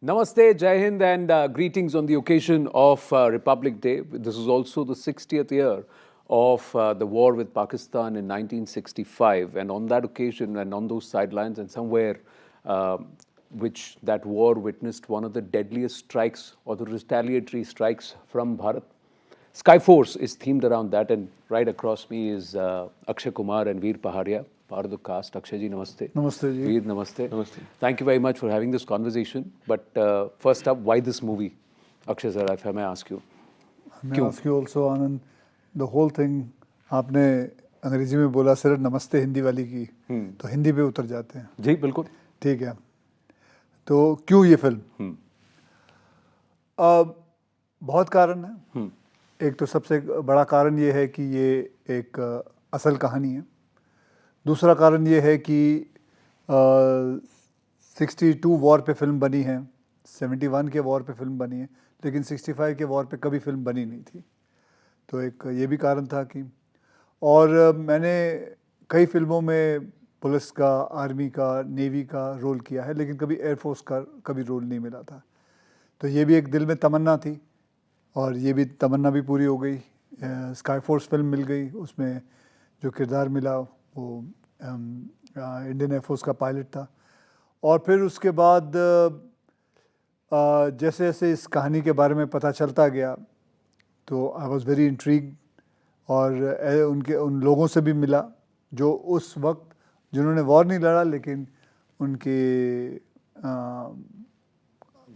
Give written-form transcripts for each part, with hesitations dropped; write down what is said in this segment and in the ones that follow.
Namaste, Jai Hind, and greetings on the occasion of Republic Day. This is also the 60th year of the war with Pakistan in 1965. And on that occasion and on those sidelines and somewhere which that war witnessed one of the deadliest strikes or the retaliatory strikes from Bharat. Skyforce is themed around that, and right across me is Akshay Kumar and Veer Paharia, part of the cast. Akshay ji, namaste. Namaste ji. Veer, namaste. Namaste. Thank you very much for having this conversation. But first up, why this movie? Akshay sir, if I may ask you. May I ask you also, Anand, the whole thing, आपने अंग्रेजी में बोला sir नमस्ते हिंदी वाली की, तो हिंदी पे उतर जाते हैं। जी बिल्कुल। ठीक है। तो क्यों ये फिल्म? बहुत कारण है। एक तो सबसे बड़ा कारण ये है कि ये एक असल कहानी है। दूसरा कारण ये है कि 62 वॉर पे फिल्म बनी है, 71 के वॉर पे फिल्म बनी है, लेकिन 65 के वॉर पे कभी फिल्म बनी नहीं थी। तो एक ये भी कारण था कि, और मैंने कई फिल्मों में पुलिस का, आर्मी का, नेवी का रोल किया है, लेकिन कभी एयरफोर्स का कभी रोल नहीं मिला था। तो ये भी एक दिल में तमन्ना थी, और ये भी तमन्ना भी पूरी हो गई। स्काई फोर्स फिल्म मिल गई, उसमें जो किरदार मिला वो इंडियन एयरफोर्स का पायलट था। और फिर उसके बाद जैसे जैसे इस कहानी के बारे में पता चलता गया, तो आई वॉज वेरी इंट्रीग्ड, और उन लोगों से भी मिला जो उस वक्त, जिन्होंने वॉर नहीं लड़ा, लेकिन उनके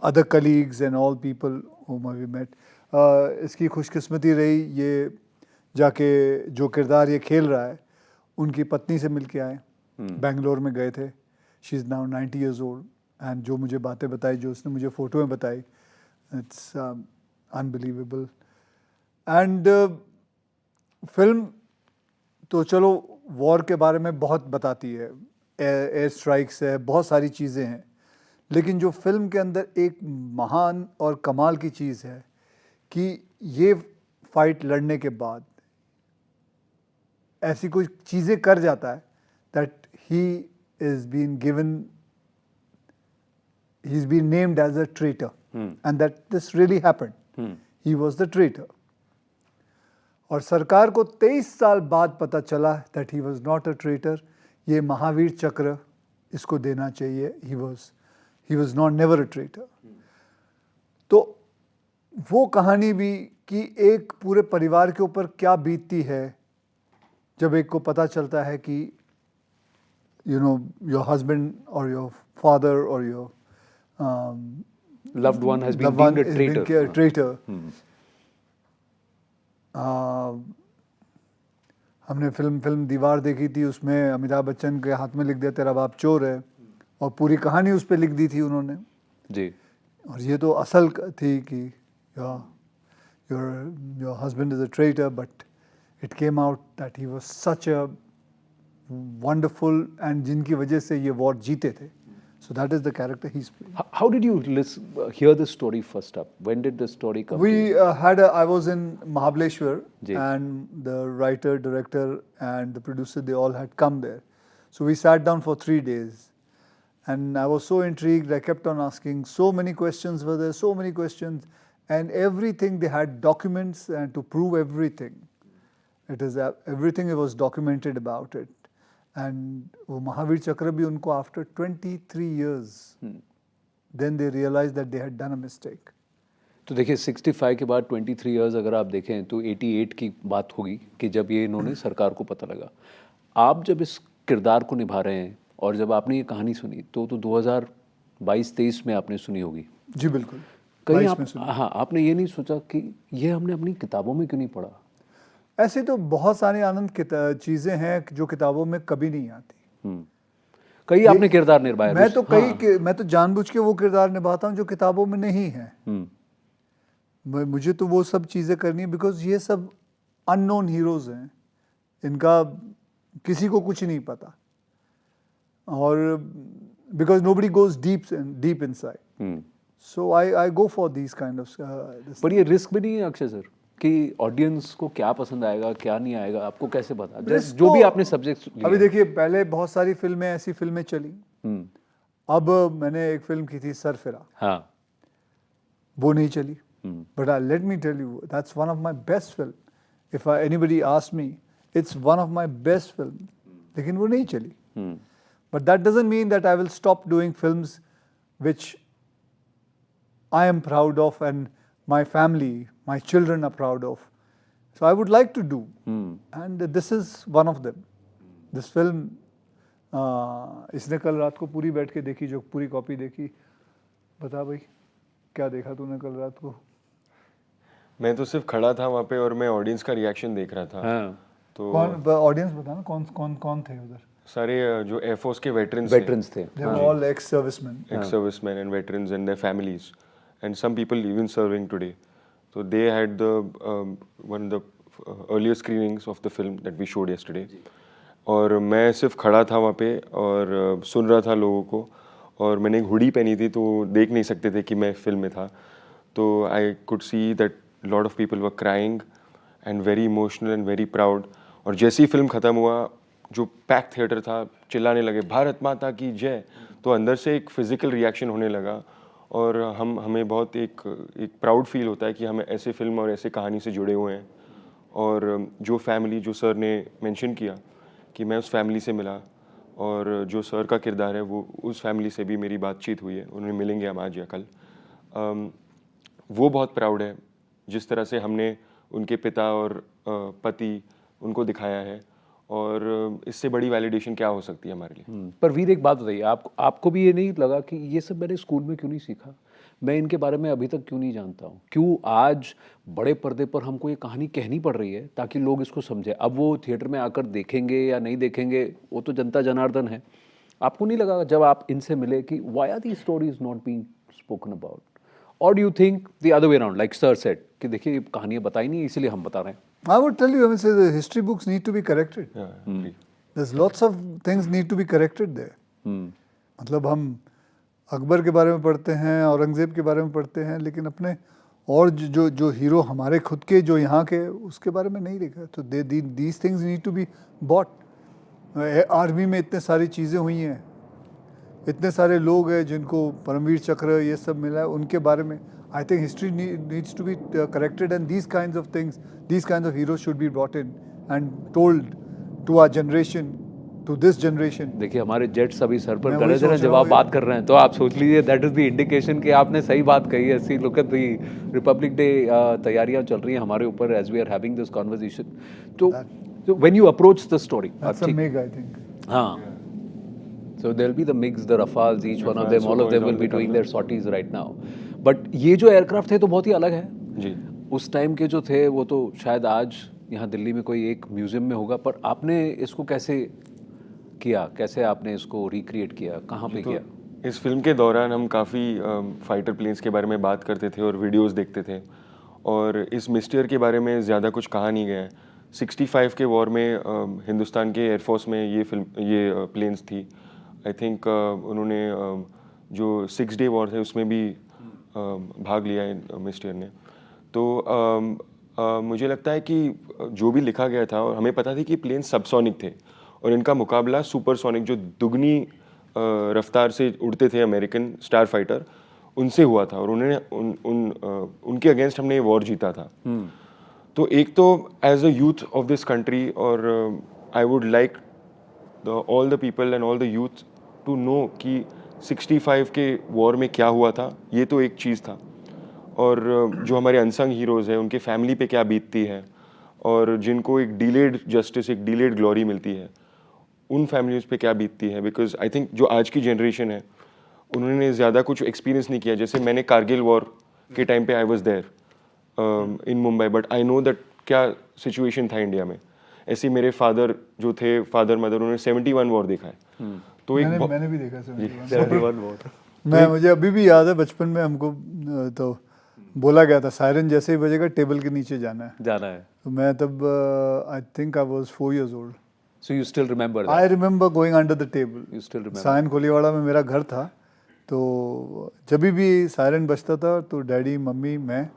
other colleagues and all people whom we met। इसकी खुशकिस्मती रही ये जाके जो किरदार ये खेल रहा है उनकी पत्नी से मिल के आए। बेंगलोर में गए थे। She is now 90 years old, and जो मुझे बातें बताई, जो उसने मुझे फ़ोटो में बताई, इट्स अनबिलीवेबल। एंड फिल्म तो चलो वॉर के बारे में बहुत बताती है, एयर स्ट्राइक्स है, बहुत सारी चीज़ें हैं, लेकिन जो फिल्म के अंदर एक महान और कमाल की चीज़ है कि ये फाइट लड़ने के बाद ऐसी कोई चीज़ें कर जाता है that he is been given, he is been named as a traitor, and that this really happened. He was the traitor. और सरकार को 23 साल बाद पता चला that he was not a traitor. ये महावीर चक्र इसको देना चाहिए। He was not never a traitor. तो वो कहानी भी कि एक पूरे परिवार के ऊपर क्या बीतती है जब एक को पता चलता है कि यू नो योर हस्बैंड और योर फादर और your loved one has been deemed a traitor. हमने फिल्म दीवार देखी थी, उसमें अमिताभ बच्चन के हाथ में लिख दिया तेरा बाप चोर है, और पूरी कहानी उस पर लिख दी थी उन्होंने जी। और ये तो असल थी कि your husband is a traitor, but it came out that he was such a wonderful, and जिनकी वजह से ये वॉर जीते थे। So that is the character he's playing. How did you hear the story first up? When did the story come? I was in Mahabaleshwar, Ji. and the writer, director, and the producer, they all had come there. So we sat down for 3 days, and I was so intrigued. I kept on asking so many questions. Were there so many questions, and everything they had documents and to prove everything. Everything was documented about it. And वो महावीर चक्र भी उनको after 23 years, then they realized that they had done a mistake. तो देखिए 65 के बाद 23 years अगर आप देखें तो 88 की बात होगी कि जब ये इन्होंने सरकार को पता लगा। आप जब इस किरदार को निभा रहे हैं और जब आपने ये कहानी सुनी तो 2022-23 में आपने सुनी होगी। जी बिल्कुल। कहीं आपने ये नहीं सोचा कि ये हमने अपनी किताबों में क्यों नहीं पढ़ा? ऐसे तो बहुत सारी आनंद चीज़ें हैं जो किताबों में कभी नहीं आती। कई आपने किरदार निभाया। मैं तो जानबूझ के वो किरदार निभाता हूँ जो किताबों में नहीं है। मुझे तो वो सब चीज़ें करनी है, बिकॉज ये सब अननोन हीरोज हैं, इनका किसी को कुछ नहीं पता, और because nobody goes deep inside, so I go for these kind of. पर ये रिस्क भी नहीं है अक्षय सर कि ऑडियंस को क्या पसंद आएगा क्या नहीं आएगा, आपको कैसे पता? जो भी आपने सब्जेक्ट अभी देखिए, पहले बहुत सारी ऐसी फिल्में चली। अब मैंने एक फिल्म की थी सरफिरा। हाँ। वो नहीं चली. But let me tell you, that's one of my best film. If anybody asks me, it's one of my best film. लेकिन वो नहीं चली. But that doesn't mean that I will stop doing films which I am proud of and my family, my children are proud of. So I would like to do. And this is one of them. This film, इसने कल रात को पूरी बैठ के देखी, जो पूरी कॉपी देखी. बता भाई, क्या देखा तूने कल रात को? मैं तो सिर्फ खड़ा था वहाँ पे और मैं ऑडियंस का रिएक्शन देख रहा था. हाँ. तो कौन ऑडियंस बताना, कौन थे उधर? सारे जो एयरफोर्स के वेटरन्स थे. They were all ex-servicemen. ex-servicemen and veterans and their families, and some people even serving today. So they had the one of the earlier screenings of the film that we showed yesterday. और मैं सिर्फ खड़ा था वहाँ पे और सुन रहा था लोगों को, और मैंने एक हुडी पहनी थी तो देख नहीं सकते थे कि मैं फिल्म में था. तो I could see that lot of people were crying and very emotional and very proud. और जैसे ही फिल्म ख़त्म हुआ, जो पैक थिएटर था, चिल्लाने लगे भारत माता की जय. तो अंदर से एक फिज़िकल रिएक्शन होने लगा और हमें बहुत एक प्राउड फील होता है कि हम ऐसे फिल्म और ऐसे कहानी से जुड़े हुए हैं. और जो फैमिली, जो सर ने मेंशन किया कि मैं उस फैमिली से मिला, और जो सर का किरदार है वो उस फैमिली से भी मेरी बातचीत हुई है, उन्हें मिलेंगे हम आज या कल. वो बहुत प्राउड है जिस तरह से हमने उनके पिता और पति उनको दिखाया है, और इससे बड़ी वैलिडेशन क्या हो सकती है हमारे लिए. पर वीर, एक बात बताइए, आपको भी ये नहीं लगा कि ये सब मैंने स्कूल में क्यों नहीं सीखा, मैं इनके बारे में अभी तक क्यों नहीं जानता हूँ, क्यों आज बड़े पर्दे पर हमको ये कहानी कहनी पड़ रही है ताकि लोग इसको समझें. अब वो थिएटर में आकर देखेंगे या नहीं देखेंगे वो तो जनता जनार्दन है. आपको नहीं लगा जब आप इनसे मिले कि why are the stories not being spoken about, और do you think the other way around, like sir said कि देखिए ये कहानियाँ बताई नहीं इसलिए हम बता रहे हैं. I would tell you, I mean, say the history books need to be corrected. There's lots of things need to be corrected there. मतलब हम अकबर के बारे में पढ़ते हैं, औरंगज़ेब के बारे में पढ़ते हैं, लेकिन अपने और जो हीरो हमारे खुद के जो यहाँ के, उसके बारे में नहीं लिखा. तो these things need to be bought. Army में इतने सारी चीज़ें हुई हैं, इतने सारे लोग हैं जिनको परमवीर चक्र ये सब मिला है, उनके बारे में I think history needs to be corrected, and these kinds of things, these kinds of heroes should be brought in and told to our generation, to this generation. देखिए हमारे जेट्स अभी सर पर मैं खड़े वही थे ना सोच जब रहा आप हूँ बात कर रहे हैं, तो आप सोच लीजिए दैट इज द इंडिकेशन कि आपने सही बात कही है. See look at the republic day, तैयारियां चल रही हैं हमारे ऊपर as we are having this conversation. तो when you approach the story, That's a MiG, I think. हाँ, so there'll be the MiGs, the Rafales, each one of them, all of them will be doing their sorties right now. But ये जो aircraft थे तो बहुत ही अलग है जी. उस time के जो थे वो तो शायद आज यहाँ दिल्ली में कोई एक म्यूजियम में होगा. पर आपने इसको कैसे किया, कैसे आपने इसको रिक्रिएट किया, कहाँ पे किया? इस फिल्म के दौरान हम काफ़ी फाइटर प्लेन्स के बारे में बात करते थे और वीडियोस देखते थे, और इस मिस्टियर के बारे में ज़्यादा कुछ कहा नहीं गया है. 65 के वॉर में हिंदुस्तान के एयरफोर्स में ये प्लेन्स थी. आई थिंक उन्होंने जो 6 डे वॉर थे उसमें भी भाग लिया है मिस्टियर ने. तो मुझे लगता है कि जो भी लिखा गया था, और हमें पता थी कि प्लेन सबसोनिक थे और इनका मुकाबला सुपरसोनिक जो दुगनी रफ्तार से उड़ते थे अमेरिकन स्टार फाइटर, उनसे हुआ था, और उन्होंने उनके अगेंस्ट हमने ये वॉर जीता था. तो एक तो as a youth of this country, और I would like all the people and all the youth to know कि 65 के वॉर में क्या हुआ था. ये तो एक चीज़ था, और जो हमारे अनसंग हीरोज़ हैं उनके फैमिली पे क्या बीतती है, और जिनको एक डिलेड जस्टिस, एक डिलेड ग्लोरी मिलती है, उन फैमिलीज़ पे क्या बीतती है. बिकॉज आई थिंक जो आज की जनरेशन है उन्होंने ज़्यादा कुछ एक्सपीरियंस नहीं किया. जैसे मैंने कारगिल वॉर के टाइम पे I was there in Mumbai, but I know that क्या सिचुएशन था इंडिया में. ऐसे मेरे फादर जो थे, फादर मदर, उन्होंने 71 वॉर देखा है. तो मैंने भी देखा 71 वॉर. मुझे अभी भी याद है, बचपन में हमको तो बोला गया था सायरन जैसे ही बजेगा टेबल के नीचे जाना है. तो मैं तब I think I was 4 years old. So you still remember that? I remember going under the table. You still remember? Sion Koliwada में मेरा घर था, तो जब भी सायरन बजता था तो डैडी, मम्मी, मैं,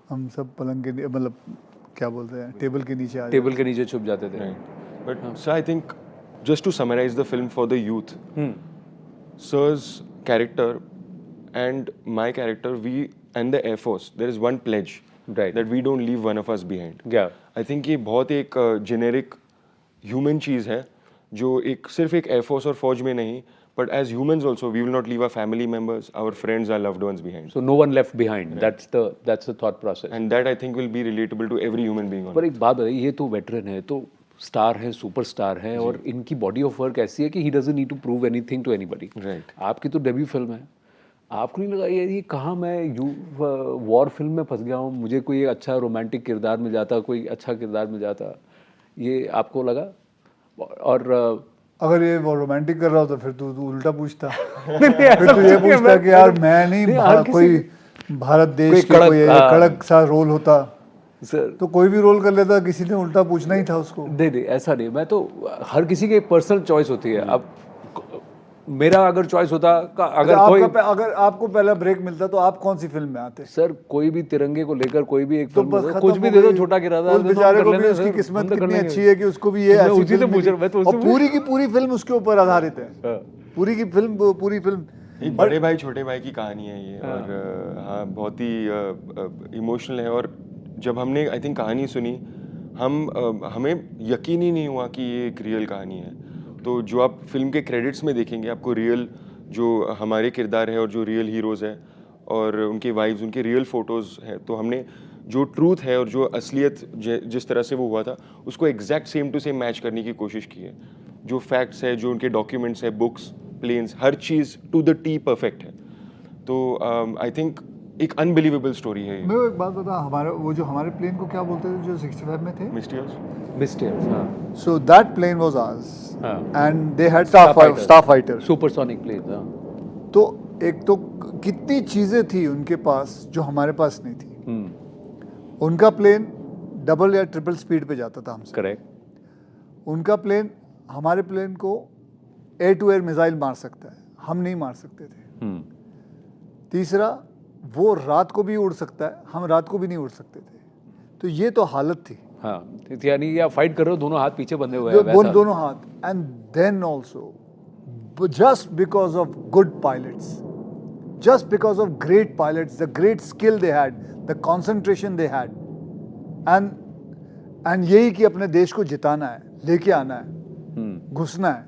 हम सब पलंग के, मतलब क्या बोलते हैं, टेबल के नीचे आ टेबल के नीचे छुप जाते थे. But sir I think just to summarise the film for the youth, Sir's character and my character, we and the Air Force, there is one pledge Right. that we don't leave one of us behind. Yeah. I think ये बहुत एक generic human चीज़ है जो एक सिर्फ एक air force और फौज में नहीं, but as humans also we will not leave our family members, our friends, our loved ones behind. So no one left behind. That's the thought process. And that I think will be relatable to every human being on पर earth. एक बात बताइए, ये तो veteran है, तो star है, superstar है, और इनकी बॉडी ऑफ वर्क ऐसी है कि he doesn't need to prove anything to anybody. Right. आपकी तो डेब्यू फिल्म है. आपको नहीं लगा ये कहाँ मैं वॉर फिल्म में फंस गया हूँ, मुझे कोई अच्छा रोमांटिक किरदार मिल जाता, कोई अच्छा किरदार मिल जाता, ये आपको लगा? और अगर ये वो रोमांटिक कर रहा होता फिर तू उल्टा पूछता फिर तू ये पूछता कि यार मैं नहीं कोई भारत देश के कोई कड़क सा रोल होता सर तो कोई भी रोल कर लेता, किसी ने उल्टा पूछना ही था उसको. नहीं ऐसा नहीं, मैं तो हर किसी की पर्सनल चॉइस होती है. अब मेरा अगर चॉइस होता अगर आपको पहला ब्रेक मिलता तो आप कौन सी फिल्म में आते? सर कोई भी तिरंगे को लेकर कोई भी एक तो फिल्म, बस कुछ भी दे दो, छोटा किरदार उस बेचारे को भी उसकी किस्मत कितनी अच्छी है कि उसको भी ये ऐसी उसी से फिल्म पूछ रहा मिली. मैं तो और पूरी की पूरी फिल्म उसके ऊपर आधारित है. पूरी फिल्म एक बड़े भाई छोटे भाई की कहानी है ये. और हाँ बहुत ही इमोशनल है. और जब हमने आई थिंक कहानी सुनी, हमें यकीन ही नहीं हुआ कि ये एक रियल कहानी है. तो जो आप फिल्म के क्रेडिट्स में देखेंगे आपको रियल जो हमारे किरदार है और जो रियल हीरोज़ है और उनके वाइफ्स, उनके रियल फ़ोटोज़ हैं. तो हमने जो ट्रूथ है और जो असलियत जिस तरह से वो हुआ था उसको exact same to same match करने की कोशिश की है. जो फैक्ट्स है, जो उनके डॉक्यूमेंट्स है, बुक्स, प्लेन्स, हर चीज़ टू द टी परफेक्ट है. तो आई थिंक एक अनबिलीवेबल स्टोरी है. मैं एक बात बता, हमारे प्लेन को क्या बोलते थे जो 65 में थे? मिस्टेयर्स. हाँ. So that plane was ours. हाँ. And they had Starfighter. Supersonic plane. तो एक तो कितनी चीजें थी उनके पास जो हमारे पास नहीं थी. उनका प्लेन डबल या ट्रिपल स्पीड पे जाता था हमसे. करेक्ट. उनका प्लेन हमारे प्लेन को एयर टू एयर मिसाइल मार सकता है, हम नहीं मार सकते थे. तीसरा, वो रात को भी उड़ सकता है, हम रात को भी नहीं उड़ सकते थे. तो ये तो हालत थी. हाँ, यानी आप फाइट कर रहे हो, दोनों हाथ पीछे बंधे हुए हैं. दोनों हाथ. And then also just because of good pilots, just because of great pilots, the great skill they had, the concentration they had, and यही कि अपने देश को जिताना है, लेके आना है, घुसना है.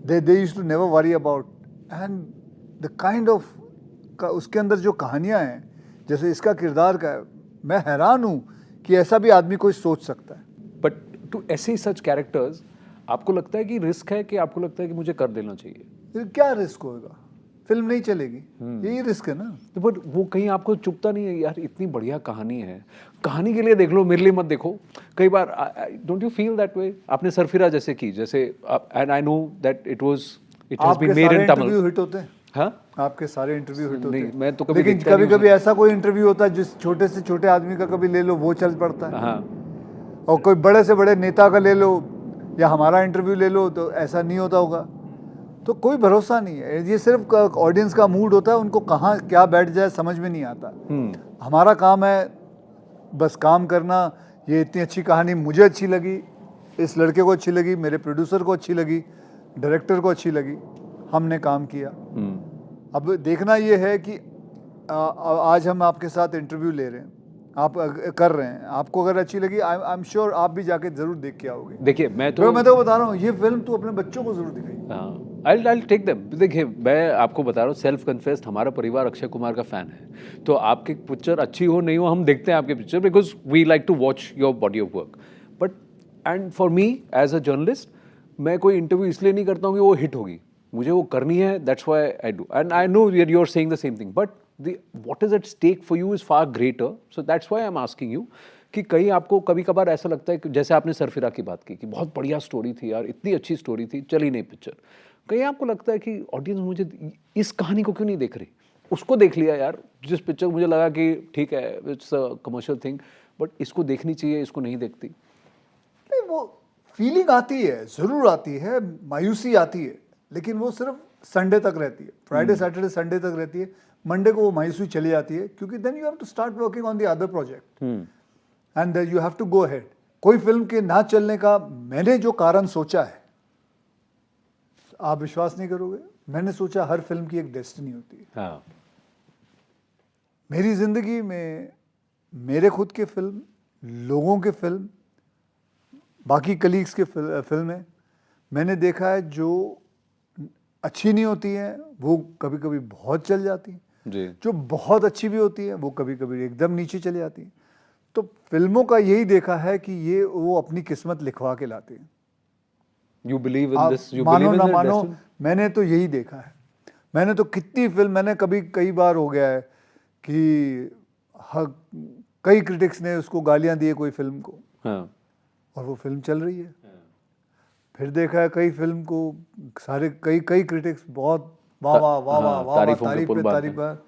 They used to never worry about, and the kind of उसके अंदर जो कहानियां हैं, जैसे इसका किरदार का है, मैं हैरान हूँ कि ऐसा भी आदमी कोई सोच सकता है. बट टू ऐसे सच कैरेक्टर्स आपको लगता है कि रिस्क है, कि आपको लगता है कि मुझे कर देना चाहिए? क्या रिस्क होगा? फिल्म नहीं चलेगी, यही रिस्क है ना. बट वो कहीं आपको चुभता नहीं है यार, इतनी बढ़िया कहानी है, कहानी के लिए देख लो, मेरे लिए मत देखो. कई बार don't you feel that way? आपने सरफिरा जैसे की, जैसे and I know that it has been made in Tamil. Hit होते हैं. हाँ, आपके सारे इंटरव्यू हिट होते हैं. मैं तो कभी लेकिन कभी कभी ऐसा कोई इंटरव्यू होता है जिस छोटे से छोटे आदमी का कभी ले लो वो चल पड़ता है. हाँ. और कोई बड़े से बड़े नेता का ले लो या हमारा इंटरव्यू ले लो तो ऐसा नहीं होता होगा. तो कोई भरोसा नहीं है. ये सिर्फ ऑडियंस का मूड होता है, उनको कहाँ क्या बैठ जाए समझ में नहीं आता. हमारा काम है बस काम करना. ये इतनी अच्छी कहानी मुझे अच्छी लगी, इस लड़के को अच्छी लगी, मेरे प्रोड्यूसर को अच्छी लगी, डायरेक्टर को अच्छी लगी, हमने काम किया. अब देखना ये है कि आज हम आपके साथ इंटरव्यू ले रहे हैं, आप कर रहे हैं, आपको अगर अच्छी लगी आई एम श्योर आप भी जाके जरूर देख के आओगे. देखिए मैं तो बता रहा हूँ, ये फिल्म तू अपने बच्चों को जरूर दिखाई. I'll take them. देखिए मैं आपको बता रहा हूँ, सेल्फ कन्फेस्ड, हमारा परिवार अक्षय कुमार का फ़ैन है. तो आपकी पिक्चर अच्छी हो नहीं हो, हम देखते हैं आपकी picture, because we like to watch your body of work. But and for me as a journalist, मैं कोई इंटरव्यू इसलिए नहीं करता हूँ कि वो हिट होगी, मुझे वो करनी है. That's why I do. And I know you are saying the same thing, but what is at stake for you is far greater. So that's why I'm asking you कि कहीं आपको कभी कभार ऐसा लगता है कि जैसे आपने सरफिरा की बात की कि बहुत बढ़िया स्टोरी थी यार, इतनी अच्छी स्टोरी थी, चली नहीं पिक्चर, कहीं आपको लगता है कि ऑडियंस मुझे इस कहानी को क्यों नहीं देख रही? उसको देख लिया यार, जिस पिक्चर मुझे लगा कि ठीक है it's a commercial thing, but इसको देखनी चाहिए, इसको नहीं देखती. नहीं, वो फीलिंग आती है, ज़रूर आती है, मायूसी आती है, लेकिन वो सिर्फ संडे तक रहती है. फ्राइडे सैटरडे संडे तक रहती है. मंडे को वो मायूसी चली जाती है क्योंकि then you have to start working on the other project and you have to go ahead. कोई फिल्म के ना चलने का मैंने जो कारण सोचा है, आप विश्वास नहीं करोगे, मैंने सोचा हर फिल्म की एक डेस्टिनी होती है. हाँ. मेरी ज़िंदगी में मेरे खुद के फिल्म, लोगों के फिल्म, बाकी कलीग्स के फिल्में मैंने देखा है जो अच्छी नहीं होती हैं वो कभी कभी बहुत चल जाती हैं, जी जो बहुत अच्छी भी होती है वो कभी कभी एकदम नीचे चली जाती हैं। तो फिल्मों का यही देखा है कि ये वो अपनी किस्मत लिखवा के लाते हैं। यू बिलीव इन आप दिस, यू मानो बिलीव इन ना दैट मानो, डेस्टिनी? मैंने तो यही देखा है। मैंने तो कितनी फिल्म, मैंने कई बार हो गया है कि कई क्रिटिक्स ने उसको गालियां दी है कोई फिल्म को, हाँ और वो फिल्म चल रही है। फिर देखा है कई फिल्म को सारे कई क्रिटिक्स बहुत वाह वाह वाह वाह हाँ, वाह तारीफों के तारीफ पुल पे बांधते तारीफ पर,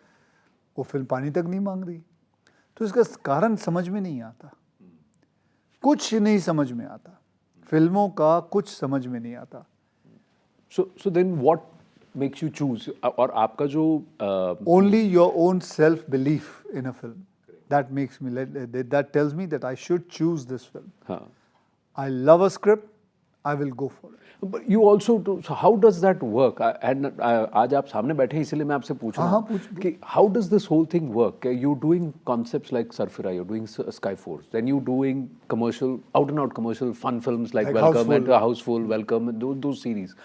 वो फिल्म पानी तक नहीं मांग रही। तो इसका कारण समझ में नहीं आता, कुछ नहीं समझ में आता, फिल्मों का कुछ समझ में नहीं आता। so then what makes you choose? और आपका जो Only your own self belief in a film that makes me that tells me that I should choose this film. हाँ I love a script, I will go for it. but you also do, so how does that work? And आज आप सामने बैठे हैं इसलिए मैं आपसे पूछ रहा हाँ, हूँ कि how does this whole thing work? You doing concepts like Surfira, you're doing Skyforce, then you doing commercial, out and out commercial fun films like Like Welcome Houseful. and Houseful, Welcome, and those series.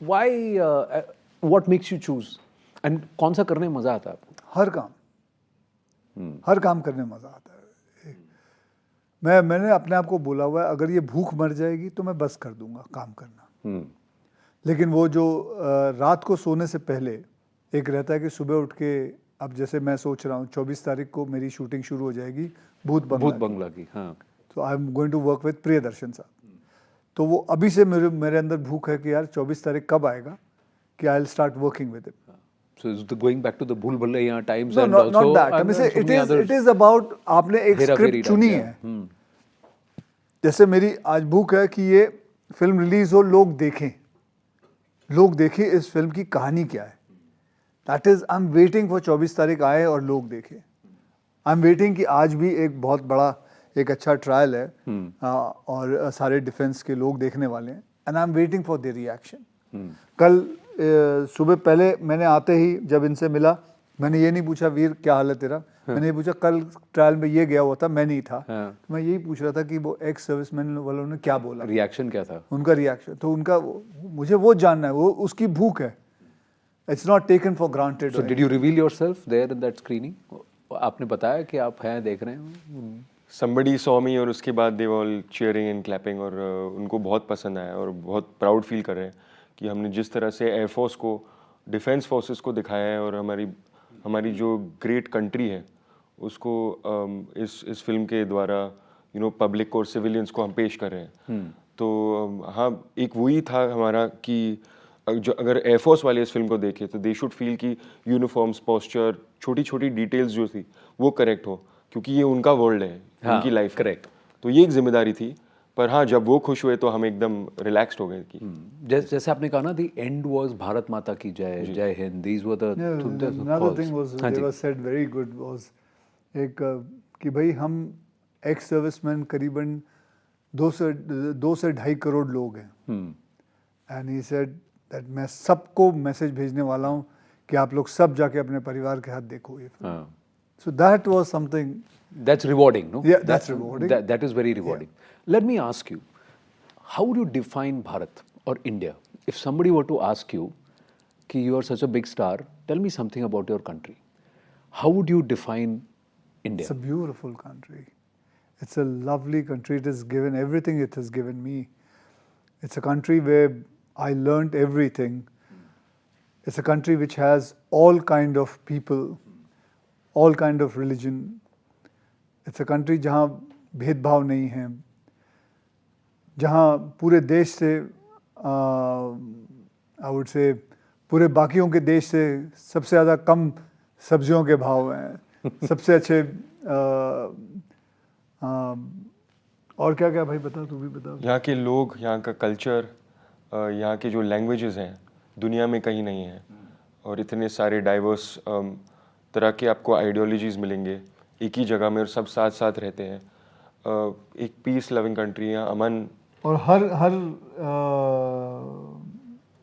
Why? What makes you choose? And कौन सा करने में मजा आता है आपको? हर काम करने में मजा आता है। मैंने अपने आप को बोला हुआ है, अगर ये भूख मर जाएगी तो मैं बस कर दूंगा काम करना। लेकिन वो जो रात को सोने से पहले एक रहता है कि सुबह उठ के, अब जैसे मैं सोच रहा हूँ 24 तारीख को मेरी शूटिंग शुरू हो जाएगी भूत बंगला की, हाँ तो I am going to work with Priyadarshan साहब। तो वो अभी से मेरे अंदर भूख है कि यार 24 तारीख कब आएगा कि I will start working with it. So is the going back to the Bhool Bhulaiya times No, and not also that. I and mean, say so many other it is about आपने एक हेरा फेरी script चुनी type, है। yeah. जैसे मेरी आज भूख है कि ये फिल्म रिलीज हो, लोग देखें इस फिल्म की कहानी क्या है। That is I am waiting for 24 तारीख आए और लोग देखें। आई एम वेटिंग कि आज भी एक बहुत बड़ा एक अच्छा ट्रायल है और सारे डिफेंस के लोग देखने वाले हैं, and I am waiting for the reaction. कल सुबह पहले मैंने आते ही जब इनसे मिला, मैंने ये नहीं पूछा वीर क्या हाल है तेरा, मैंने ये पूछा कल ट्रायल में ये गया हुआ था, मैं नहीं था, तो मैं यही पूछ रहा था कि वो एक्स सर्विसमैन वालों ने क्या बोला, रिएक्शन क्या था, उनका रिएक्शन। तो उनका मुझे वो जानना है, वो उसकी भूख है। It's not taken for granted. So did you reveal yourself there in that screening? आपने बताया कि आप हैं, देख रहे हैं? somebody saw me और उसके बाद they were all cheering and clapping और उनको बहुत पसंद आया और बहुत प्राउड फील कर रहे हैं कि हमने जिस तरह से एयरफोर्स को, डिफेंस फोर्सेस को दिखाया है और हमारी जो ग्रेट कंट्री है उसको इस फिल्म के द्वारा पब्लिक और सिविलियंस को हम पेश कर रहे हैं। तो हाँ, एक वही था हमारा कि जो अगर एयरफोर्स वाले इस फिल्म को देखे तो दे शुड फील कि यूनिफॉर्म्स, पोस्चर, छोटी छोटी डिटेल्स जो थी वो करेक्ट हो, क्योंकि ये उनका वर्ल्ड है, उनकी लाइफ। करेक्ट। तो ये एक जिम्मेदारी थी। पर हाँ, जब वो खुश हुए तो हम एकदम रिलैक्स्ड हो गए कि जैसे आपने कहा ना, द एंड वाज भारत माता की जय, जय Hind, these were the another thing was they were said very good was एक कि भाई हम एक्स सर्विसमैन करीबन 2 से 2.5 करोड़ लोग हैं, एंड ही सेड दैट मैं सबको मैसेज भेजने वाला हूँ कि आप लोग सब जाके अपने परिवार के हाथ देखो ये। So that was something. That's rewarding, no? Yeah, that's rewarding. That is very rewarding. Let me ask you, how would you define Bharat or India? If somebody were to ask you, कि you are such a big star, tell me something about your country. How would you define India? It's a beautiful country. It's a lovely country. It has given everything it has given me. It's a country where I learnt everything. It's a country which has all kind of people, all kind of religion. It's a country जहाँ भेदभाव नहीं है, जहाँ पूरे देश से I would say पूरे बाकियों के देश से सबसे ज़्यादा कम सब्जियों के भाव हैं, सबसे अच्छे और क्या क्या भाई बता, तू भी बता। यहाँ के लोग, यहाँ का कल्चर, यहाँ के जो लैंग्वेजेस हैं दुनिया में कहीं नहीं है, और इतने सारे डाइवर्स तरह के आपको आइडियोलॉजीज़ मिलेंगे एक ही जगह में और सब साथ साथ रहते हैं। एक पीस लविंग कंट्री है, अमन, और हर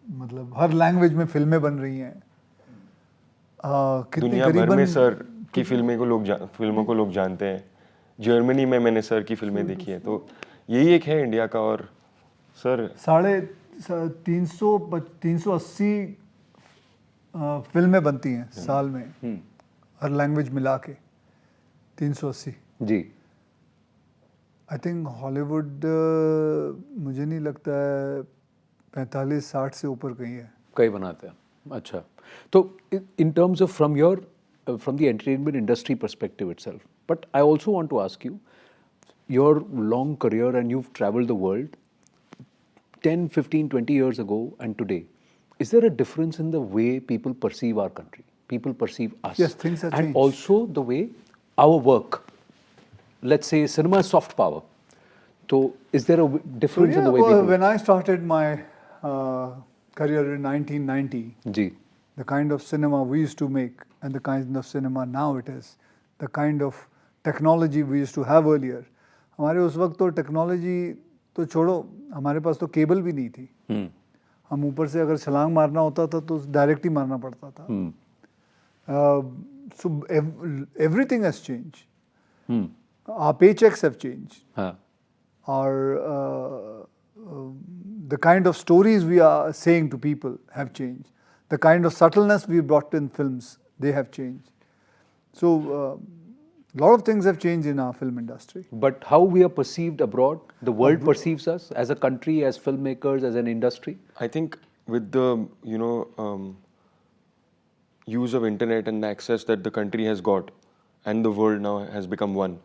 मतलब हर लैंग्वेज में फिल्में बन रही हैं। कितनी दुनिया भर में सर की फिल्मों को लोग जानते हैं। जर्मनी में मैंने सर की फिल्में देखी हैं, तो यही एक है इंडिया का। और सर 380 फिल्में बनती हैं साल में, हर लैंग्वेज मिला के 380। जी। आई थिंक हॉलीवुड मुझे नहीं लगता है 45-60 से ऊपर कहीं है। कई बनाते हैं। अच्छा, तो in terms of from the entertainment industry perspective itself, but I also want to ask you, your long career and you've traveled the world 10, 15, 20 years ago and today, is there a difference in the way people perceive our country, people perceive us? Yes, things have and changed. also the way our work, let's say cinema is soft power, so is there a difference in the way people... When I started my career in 1990, ji, the kind of cinema we used to make and the kind of cinema now it is, the kind of technology we used to have earlier. हमारे उस वक्त तो technology तो छोड़ो, हमारे पास तो cable भी नहीं थी। हम ऊपर से अगर छलांग मारना होता था तो डायरेक्ट ही मारना पड़ता था। So everything has changed. Our paychecks have changed. हाँ, Our the kind of stories we are saying to people have changed. The kind of subtleness we brought in films, they have changed. So a lot of things have changed in our film industry. but how we are perceived abroad, the world perceives us as a country, as filmmakers, as an industry. I think with the use of internet and the access that the country has got, and the world now has become one.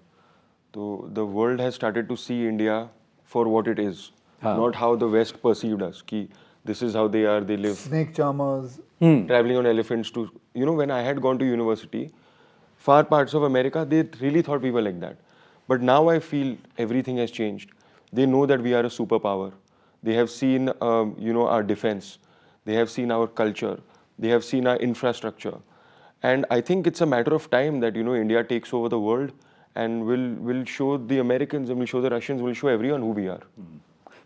So the world has started to see India for what it is, not how the West perceived us. Ki this is how they are, they live. Snake charmers. Traveling on elephants to, when I had gone to university, far parts of America, they really thought we were like that. But now I feel everything has changed. They know that we are a superpower. They have seen, our defense. They have seen our culture. They have seen our infrastructure. And I think it's a matter of time that, India takes over the world and will show the Americans and will show the Russians, will show everyone who we are.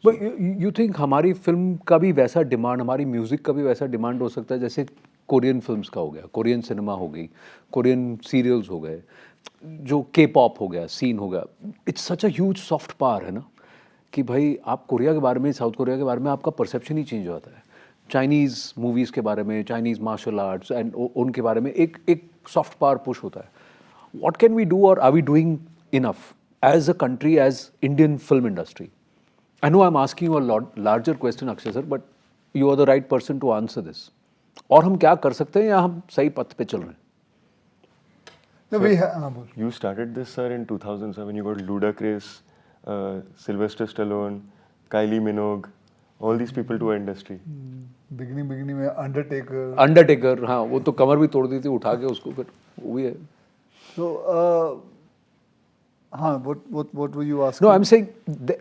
But you think हमारी film का भी वैसा demand, हमारी music का भी वैसा demand हो सकता है जैसे कोरियन फिल्म्स का हो गया, कोरियन सिनेमा हो गई, कोरियन सीरियल्स हो गए, जो के पॉप हो गया, सीन हो गया? It's such a huge soft power है ना, कि भाई आप कोरिया के बारे में, साउथ कोरिया के बारे में आपका परसेप्शन ही चेंज हो जाता है। चाइनीज़ मूवीज़ के बारे में, चाइनीज़ मार्शल आर्ट्स एंड उनके बारे में एक सॉफ्ट पावर पुश होता है। व्हाट कैन वी डू, और are we doing enough as a country, as Indian film industry? I know I'm asking you a larger question, Akshay sir, but you are the right person to answer this. और हम क्या कर सकते हैं, या हम सही पथ पे चल रहे हैं? No, we You started this, sir, in 2007. You got Ludacris, Sylvester Stallone, Kylie Minogue, all these people to our industry. beginning में अंडरटेकर, हाँ, वो तो कमर भी तोड़ दी थी उठा के उसको, फिर वो भी है। So what were you asking? No, I'm saying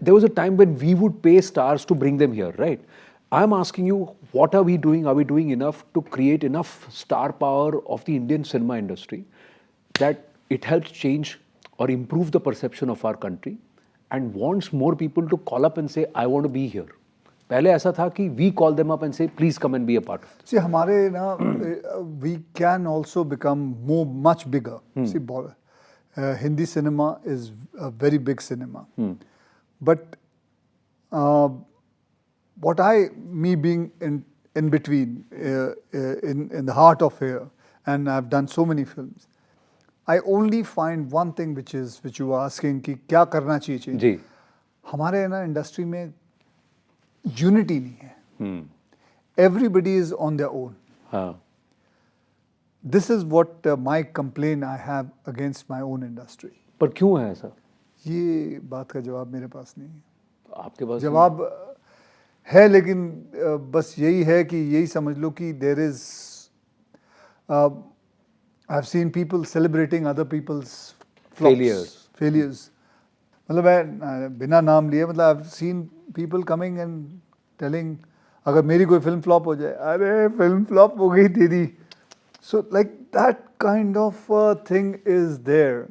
there was a time when we would pay stars to bring them here, right? I'm asking you, what are we doing? Are we doing enough to create enough star power of the Indian cinema industry that it helps change or improve the perception of our country and wants more people to call up and say, I want to be here? पहले ऐसा था कि we call them up and say, please come and be a part of it. See, हमारे ना we can also become much bigger. See, Hindi cinema is a very big cinema. But me being in between, in the heart of here, and I've done so many films, I only find one thing which you were asking कि क्या करना चाहिए? जी, हमारे ना industry में unity नहीं है. Everybody is on their own. हाँ, This is what my complaint I have against my own industry. पर क्यों है ऐसा? ये बात का जवाब मेरे पास नहीं है. आपके पास जवाब है, लेकिन बस यही है कि यही समझ लो कि there is I've seen people celebrating other people's flops, failures. मतलब मैं बिना नाम लिए, मतलब I've seen people coming and telling, अगर मेरी कोई फिल्म फ्लॉप हो जाए, अरे फिल्म फ्लॉप हो गई तेरी. So like that kind of thing is there,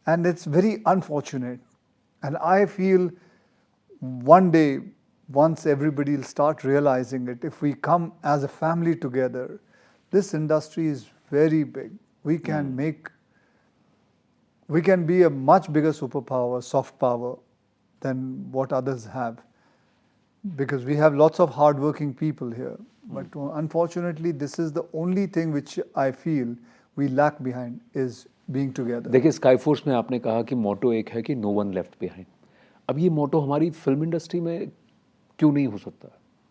and it's very unfortunate. And I feel one day, once everybody will start realizing it, if we come as a family together, this industry is very big. We can make we can be a much bigger superpower, soft power, than what others have. Because we have lots of hard-working people here. But unfortunately, this is the only thing which I feel we lack behind, is being together. देखिए sky force में आपने कहा कि मोटो एक है कि no one left behind. अब ये मोटो हमारी फिल्म इंडस्ट्री में क्यों नहीं हो सकता,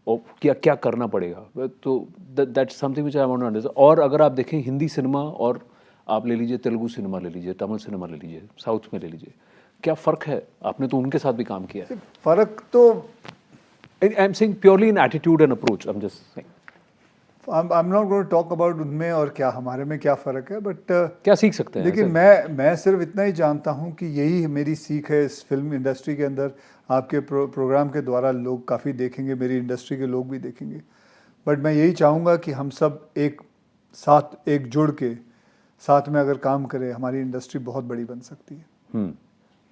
और क्या क्या करना पड़ेगा? तो that's something which I want to understand. और अगर आप देखें हिंदी सिनेमा और आप ले लीजिए तेलुगु सिनेमा ले लीजिए, तमिल सिनेमा ले लीजिए, साउथ में ले लीजिए, क्या फ़र्क है? आपने तो उनके साथ भी काम किया है। फ़र्क तो I am saying purely in attitude and approach, I am just saying. I'm not going to talk about उनमें और क्या हमारे में क्या फ़र्क है, बट क्या सीख सकते हैं? लेकिन मैं सिर्फ इतना ही जानता हूँ कि यही मेरी सीख है इस फिल्म इंडस्ट्री के अंदर। आपके प्रोग्राम के द्वारा लोग काफ़ी देखेंगे, मेरी इंडस्ट्री के लोग भी देखेंगे, बट मैं यही चाहूँगा कि हम सब एक साथ एकजुड़ के साथ में अगर काम करें, हमारी इंडस्ट्री बहुत बड़ी बन सकती है।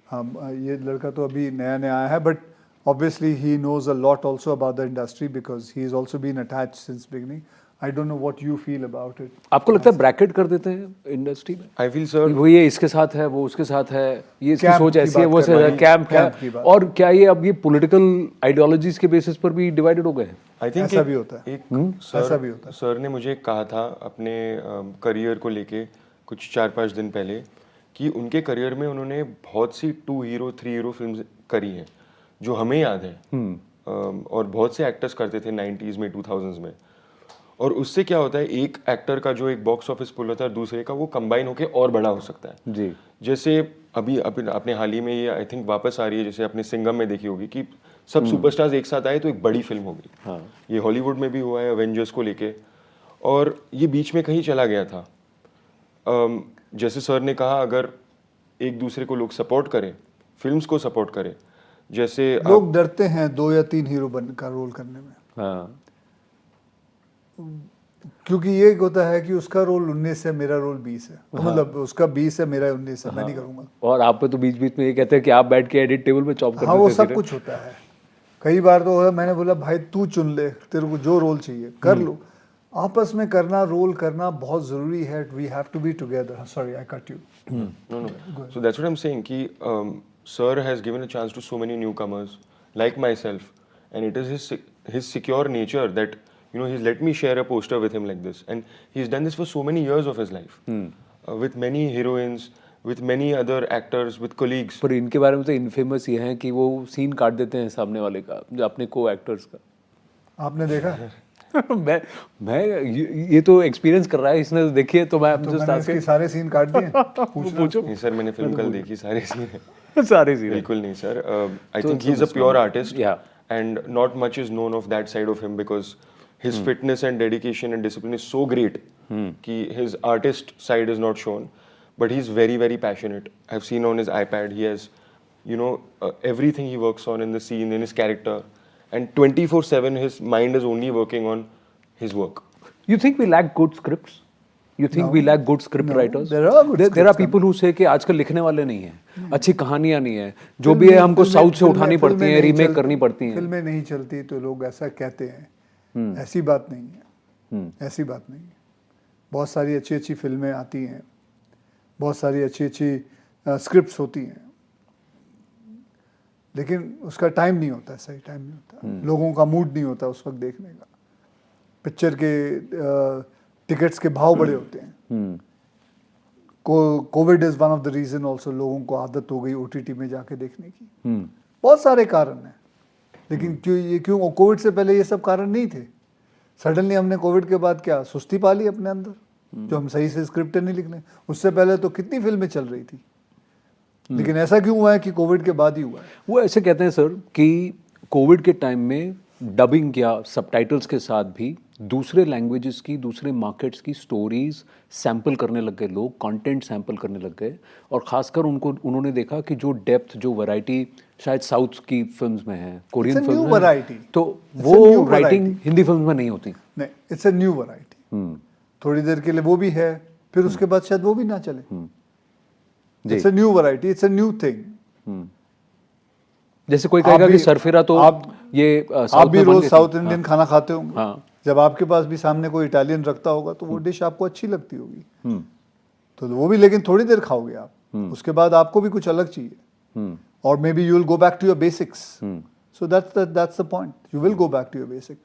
हम ये लड़का तो अभी नया नया आया है, but obviously he knows a lot also about the industry because he's also been attached since beginning. I don't know what you feel about it. आपको लगता है ब्रैकेट कर देते हैं इंडस्ट्री में? आई फील सर, वो ये इसके साथ है, वो उसके साथ है, ये इसकी Camp सोच की ऐसी है, बात वो कर रहे ऐसे हैं, कैंप है। camp की बात। और क्या ये अब ये पॉलिटिकल आइडियोलॉजीज के बेसिस पर भी डिवाइडेड हो गए हैं? आई थिंक ऐसा भी होता है। ऐसा भी होता है। सर ने मुझे कहा था अपने करियर को लेके कुछ 4-5 दिन पहले कि उनके करियर में उन्होंने बहुत सी 2 हीरो 3 हीरो फिल्म करी हैं जो हमें याद है, और बहुत से एक्टर्स करते थे 90s में 2000s में। और उससे क्या होता है, एक एक्टर का जो एक बॉक्स ऑफिस पुल होता है दूसरे का वो कंबाइन होके और बड़ा हो सकता है जी। जैसे अभी अपने हाल ही में ये आई थिंक वापस आ रही है, जैसे आपने सिंघम में देखी होगी कि सब सुपरस्टार्स एक साथ आए तो एक बड़ी फिल्म होगी। हाँ। ये हॉलीवुड में भी हुआ है अवेंजर्स को लेके, और ये बीच में कहीं चला गया था। जैसे सर ने कहा, अगर एक दूसरे को लोग सपोर्ट करें, फिल्म्स को सपोर्ट करें, जैसे लोग डरते हैं 2 या 3 हीरो बन का रोल करने में। हाँ। क्योंकि ये होता है कि उसका रोल 19 है, मेरा रोल 20 है, मतलब उसका 20 है, मेरा 19 है, मैं नहीं करूंगा। और आप पे तो बीच बीच में ये कहते हैं कि आप बैठ के एडिट टेबल पे चॉप कर हाँ, वो देते सब थे। कुछ होता है। कई बार तो मैंने बोला भाई तू चुन ले, तेरे को जो रोल चाहिए कर लो। आपस में करना, रोल करना बहुत जरूरी है। We have to be together. Sorry I cut you. No, no. So that's what I'm saying. Ki, sir has given a chance to so many newcomers like myself, and it is his secure nature that he's let me share a poster with him like this, and he's done this for so many years of his life, with many heroines, with many other actors, with colleagues. पर इनके बारे में तो infamous ये है कि वो scene काट देते हैं सामने वाले का, जो अपने को एक्टर्स का। आपने देखा? मैं ये तो एक्सपीरियंस कर रहा है इसने, देखिए तो मैं तो मैंने इसके सारे सीन काट दिए। पूछो। नहीं सर, मैंने फिल्म कल देखी, सारे सीन सारे सीन बिल्कुल नहीं सर। आई तो think he is a pure artist, Yeah. and not much is known of that side of him because his fitness and dedication and discipline is so great कि his artist side is not shown, but he's very very passionate. I've seen on his iPad he has everything he works on in the scene, in his character, and 24/7 his mind is only working on his work. You think we lack good scripts? You think No. we lack good script No, writers? there are good There are scripts people who say कि आजकल लिखने वाले नहीं हैं, अच्छी कहानियां नहीं है, जो भी है हमको साउथ से उठानी पड़ती है, रीमेक करनी पड़ती हैं। फिल्में नहीं चलती तो लोग ऐसा कहते हैं। ऐसी बात नहीं है। ऐसी बात नहीं है। बहुत सारी अच्छी अच्छी फिल्में आती हैं, बहुत सारी अच्छी अच्छी स्क्रिप्ट्स होती हैं, लेकिन उसका टाइम नहीं होता, सही टाइम नहीं होता, लोगों का मूड नहीं होता उस वक्त देखने का। पिक्चर के टिकट्स के भाव बड़े होते हैं। Covid is one of the reason also, लोगों को आदत हो गई ओटीटी में जाके देखने की। बहुत सारे कारण हैं, लेकिन क्यों कोविड से पहले ये सब कारण नहीं थे? सडनली हमने कोविड के बाद क्या सुस्ती पा ली अपने अंदर, जो हम सही से स्क्रिप्ट नहीं लिखने। उससे पहले तो कितनी फिल्में चल रही थी, लेकिन ऐसा क्यों हुआ है कि कोविड के बाद ही हुआ है? वो ऐसे कहते हैं सर कि कोविड के टाइम में डबिंग या सबटाइटल्स के साथ भी दूसरे लैंग्वेजेस की, दूसरे मार्केट्स की स्टोरीज सैंपल करने लग गए लोग, कंटेंट सैंपल करने लग गए, और खासकर उन्होंने देखा कि जो डेप्थ, जो वैरायटी शायद साउथ की फिल्म्स में है, कोरियन फिल्म में variety. तो It's a new वो राइटिंग variety. हिंदी फिल्म में नहीं होती। नहीं, इट्स अ न्यू वैरायटी। थोड़ी देर के लिए वो भी है, फिर उसके बाद शायद वो भी ना चले। It's a new variety, it's a new thing. जैसे कोई कहेगा कि सरफिरा तो ये आप भी रोज साउथ इंडियन खाना खाते होंगे। हाँ। जब आपके पास भी सामने कोई इटालियन रखता होगा तो वो डिश आपको अच्छी लगती होगी, तो वो भी, लेकिन थोड़ी देर खाओगे आप। उसके बाद आपको भी कुछ अलग चाहिए, और maybe you will go back to your basics. So that's the point. You will go back to your basic.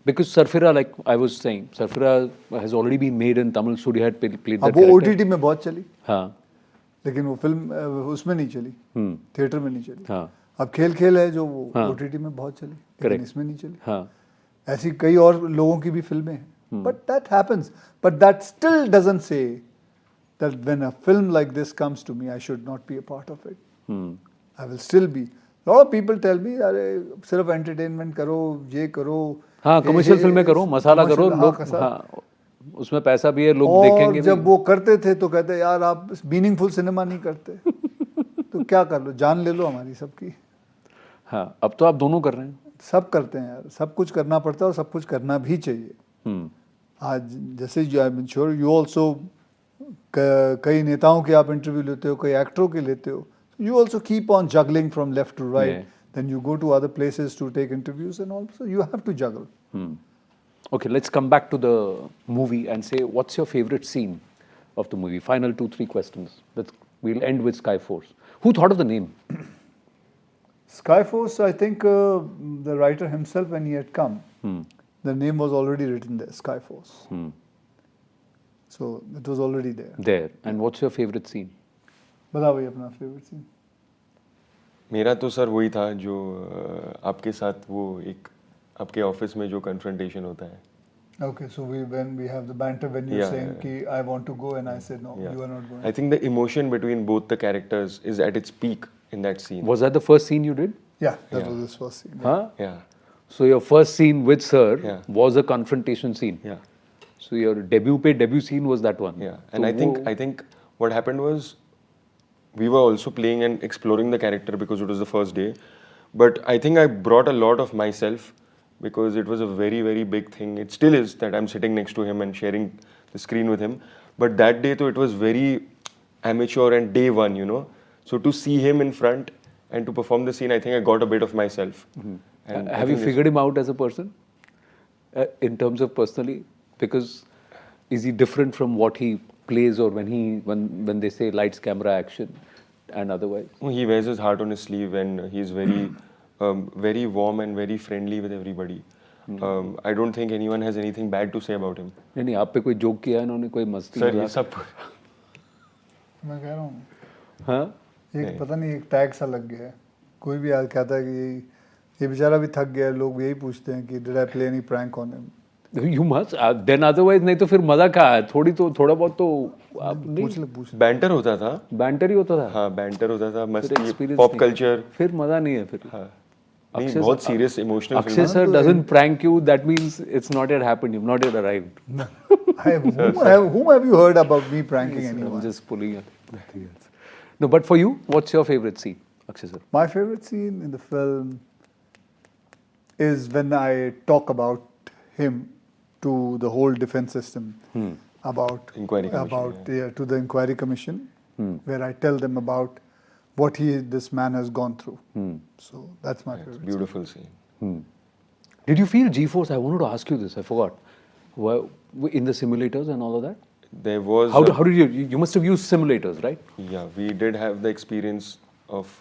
Because Sarfira, like I was saying, Sarfira has already been made in Tamil, so you had played that अब वो character. OTT में बहुत चली, हाँ लेकिन वो film उसमें नहीं चली, थिएटर में नहीं चली. हाँ अब खेल खेल है जो वो हाँ. OTT में बहुत चली, लेकिन Correct. इसमें नहीं चली. हाँ ऐसी कई और लोगों की भी फिल्में हैं. But that happens. But that still doesn't say that when a film like this comes to me, I should not be a part of it. I will still be. A lot of people tell me, अरे सिर्फ entertainment करो, ये करो. हाँ commercial फिल्में करो, मसाला करो, commercial, लोग हाँ, हाँ उसमें पैसा भी है, लोग और देखेंगे जब भी. वो करते थे तो कहते यार आप मीनिंगफुल सिनेमा नहीं करते. तो क्या कर लो, जान ले लो हमारी सबकी. हाँ अब तो आप दोनों कर रहे हैं. सब करते हैं यार, सब कुछ करना पड़ता है और सब कुछ करना भी चाहिए. आज जैसे I am sure you also, कई नेताओं के आप इंटरव्यू लेते हो, कई एक्टरों के लेते हो. You also keep on juggling from left to right. Yeah. Then you go to other places to take interviews and also you have to juggle. Okay, let's come back to the movie and say what's your favorite scene of the movie? Final 2-3 questions. We'll end with Skyforce. Who thought of the name? Skyforce, I think the writer himself, when he had come, the name was already written there, Skyforce. So it was already there. There. And what's your favorite scene? बताओ भाई अपना favourite scene. मेरा तो sir वही था जो आपके साथ वो एक आपके ऑफिस में जो कन्फ्रंटेशन होता है. Okay, so when we have the banter when you're Yeah, saying yeah. कि I want to go and I said no, Yeah. you are not going. I think the emotion between both the characters is at its peak in that scene. Was that the first scene you did? Yeah, that Yeah. was his first scene. Huh? Yeah, So your first scene with Sir Yeah. was a confrontation scene. yeah, So your debut scene was that one. yeah. So And I think what happened was we were also playing and exploring the character because it was the first day. But I think I brought a lot of myself because it was a very, very big thing. It still is that I'm sitting next to him and sharing the screen with him. But that day, though, it was very amateur and day one, you know. So to see him in front and to perform the scene, I think I got a bit of myself. And I have you think figured him out as a person? In terms of personally? Because is he different from what he plays or when they say lights, camera, action and otherwise? He wears his heart on his sleeve and he's very, very warm and very friendly with everybody. I don't think anyone has anything bad to say about him. नहीं आप पे कोई joke किया है इन्होंने, कोई मस्ती Sir, ये मजाक? सब मैं कह रहा हूँ हाँ एक पता नहीं एक टैग सा लग गया है. कोई भी आज कहता है कि ये बेचारा भी थक गया है. लोग यही पूछते हैं कि did I play any prank on him. You must. Then otherwise नहीं तो फिर मजा कहाँ है? थोड़ा बहुत तो आप नहीं. पूछ बैंटर होता था. बैंटर ही होता था. हाँ बैंटर होता था, फिर मस्ती, experience पॉप नहीं. कल्चर. फिर मजा नहीं है फिर. हाँ नहीं बहुत serious emotional Akshay sir doesn't prank you. That means it's not yet happened. You've not yet arrived. whom have you heard about me pranking I'm anyone? just pulling it. Nothing else. No, but for you, what's your favorite scene, Akshay sir? My favorite scene in the film is when I talk about him to the whole defense system, about Inquiry commission, about to the inquiry commission, where I tell them about what this man has gone through. So that's my favorite. Beautiful scene. Did you feel G-force? I wanted to ask you this. I forgot. In the simulators and all of that. There was How did you must have used simulators, right? yeah, we did have the experience of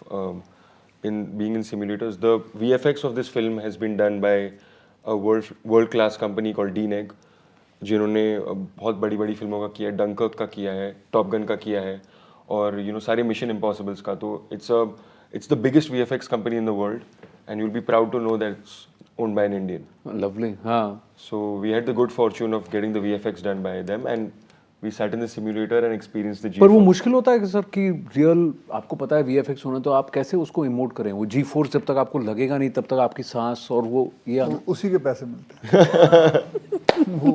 in being in simulators. The VFX of this film has been done by a world class company called DNEG, जिन्होंने बहुत बड़ी बड़ी फिल्मों का किया है, Dunkirk का किया है, टॉप गन का किया है, और सारे मिशन इम्पॉसिबल्स का. तो it's the biggest VFX company in the world, and you'll be proud to know that it's owned by an Indian. Lovely. हाँ. So we had the good fortune of getting the VFX done by them, and we sat in the simulator and experienced the पर वो G-force. मुश्किल होता है कि sir कि real आपको पता है VFX होना, तो आप कैसे उसको इमोट करें? वो G-force जब तक आपको लगेगा नहीं तब तक आपकी सांस और वो ये उसी के पैसे मिलते हैं. वो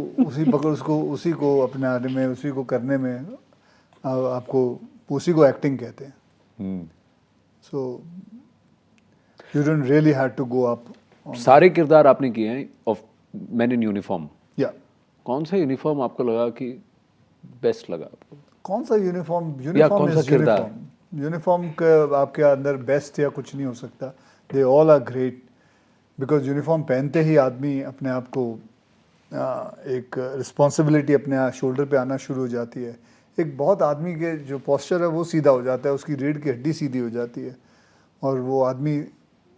उसी को अपने आने में, उसी को करने में आपको उसी को एक्टिंग कहते हैं. So you don't really have to go up. सारे किरदार आपने किए हैं of man in uniform. Yeah. कौन सा यूनिफॉर्म आपको लगा कि बेस्ट लगा आपको? कौन सा यूनिफॉर्म? या कौन सा किरदार? यूनिफॉर्म का आपके अंदर बेस्ट या कुछ नहीं हो सकता. They all are great because uniform पहनते ही आदमी अपने आप को एक रिस्पॉन्सिबिलिटी अपने शोल्डर पे आना शुरू हो जाती है. एक बहुत आदमी के जो पोस्चर है वो सीधा हो जाता है, उसकी रीढ़ की हड्डी सीधी हो जाती है और वो आदमी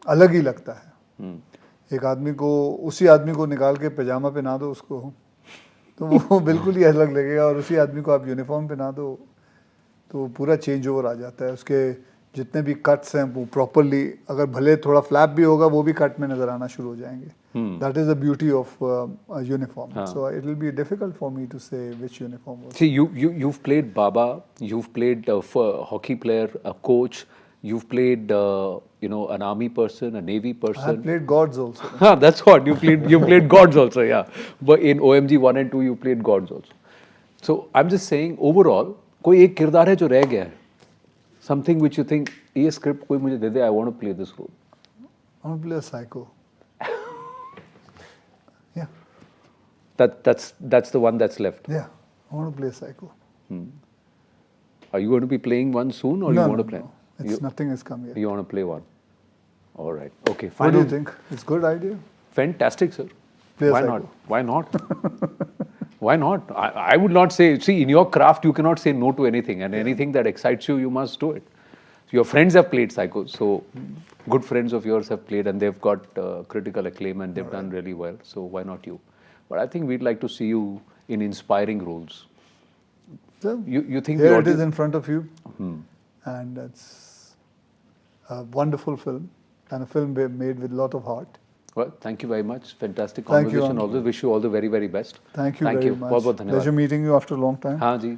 अलग ही लगता है। एक आदमी को, उसी आदमी को निकाल के पैजामा पहना दो उसको, तो वो बिल्कुल ही अलग लगेगा, और उसी आदमी को आप यूनिफॉर्म पहना दो तो पूरा चेंज ओवर आ जाता है। उसके जितने भी कट्स हैं वो प्रॉपरली, अगर भले थोड़ा फ्लैप भी होगा वो भी कट में नज़र आना शुरू हो जाएंगे। That is the beauty of uniform. So it will be difficult for me to say which uniform was. See, you've played Baba, you've played for a hockey player, a coach, you've played an army person, a navy I person. have played gods also. Huh, that's what you played gods also, yeah. But in OMG 1 and 2 you played gods also. So I'm just saying overall कोई एक किरदार है जो रह गया है, something which you think ये script कोई मुझे दे दे, I want to play this role. I want to play a psycho. Yeah, That's the one that's left. yeah. I want to play a psycho. Are you going to be playing one soon, or No, you want no, to play? no. It's nothing has come yet. You want to play one? All right. Okay. What do you Final. think? It's good idea. Fantastic, sir. Play a Why psycho. not? Why not? Why not? I would not say, see, in your craft, you cannot say no to anything, and anything that excites you, you must do it. Your friends have played Psycho, so good friends of yours have played, and they've got critical acclaim, and they've done really well. So why not you? But I think we'd like to see you in inspiring roles. So You think here the it is audience- in front of you, and it's a wonderful film, and a film made with a lot of heart. Well, thank you very much. Fantastic Thank you, conversation. Anand. Always wish you all the very, very best. Thank you very much. बहुत बहुत धन्यवाद. Pleasure meeting you after a long time. हाँ जी.